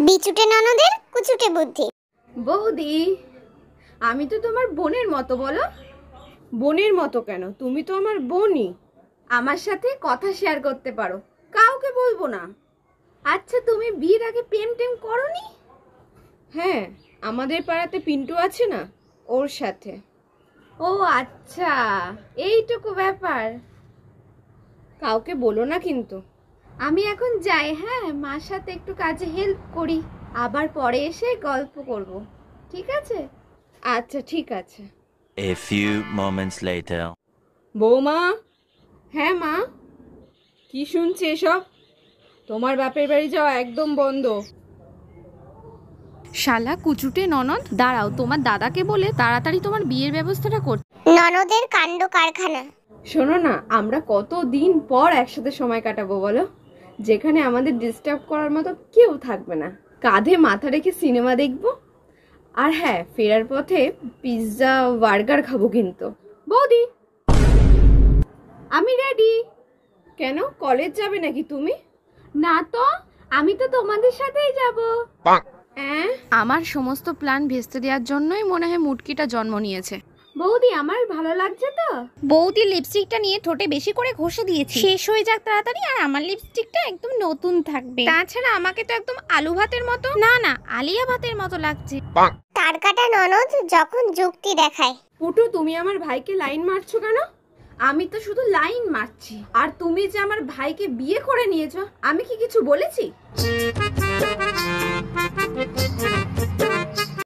বিচুটে ননদের কুচুটে বুদ্ধি। বৌদি, আমি তো তোমার বোনের মতো। বলো। বোনের মতো কেন? তুমি তো আমার বোনই। আমার সাথে কথা শেয়ার করতে পারো, কাউকে বলবো না। আচ্ছা, তুমি বিয়ের আগে প্রেম টেম করোনি? হ্যাঁ, আমাদের পাড়াতে পিন্টু আছে না, ওর সাথে। ও আচ্ছা, এইটুকু ব্যাপার। কাউকে বলো না কিন্তু। আমি এখন যাই, হ্যাঁ, মার সাথে একটু কাজে হেল্প করি, আবার পরে এসে গল্প করব, ঠিক আছে? আচ্ছা, ঠিক আছে। A few moments later. বৌমা। হ্যাঁ মা। কি শুনছি এসব? তোমার বাপের বাড়ি যাওয়া একদম বন্ধ। শালা কুচুটে ননদ, দাঁড়াও, তোমার দাদাকে বলে তাড়াতাড়ি তোমার বিয়ের ব্যবস্থাটা করতে। ননদের কাণ্ড কারখানা। শোনো না, আমরা কতদিন পর একসাথে সময় কাটাবো বলো, যেখানে আমাদের ডিস্টার্ব করার মতো কেউ থাকবে না। কাঁধে মাথা রেখে সিনেমা দেখবো, আর হ্যাঁ, ফেরার পথে পিৎজা বার্গার খাবো কিন্তু। বৌদি, আমি রেডি। কেন, কলেজ যাবে নাকি তুমি? না তো, আমি তো তোমাদের সাথেই যাব। আমার সমস্ত প্ল্যান ভেস্তে দেওয়ার জন্যই মনে হয় মুটকিটা জন্ম নিয়েছে। বৌদি, আমার ভালো লাগছে তো? বৌদি লিপস্টিকটা নিয়ে ঠোঁটে বেশি করে ঘষে দিয়েছি, শেষ হয়ে যাক তাড়াতাড়ি, আর আমার লিপস্টিকটা একদম নতুন থাকবে। তাছাড়া আমাকে তো একদম আলু ভাতের মতো, না না, আলিয়া ভাতের মতো লাগছে। তার কাটা ননদ যখন যুক্তি দেখায়। পুটু, তুমি আমার ভাইকে লাইন মারছো কেন? আমি তো শুধু লাইন মারছি, আর তুমি যে আমার ভাইকে বিয়ে করে নিয়েছো, আমি কি কিছু বলেছি?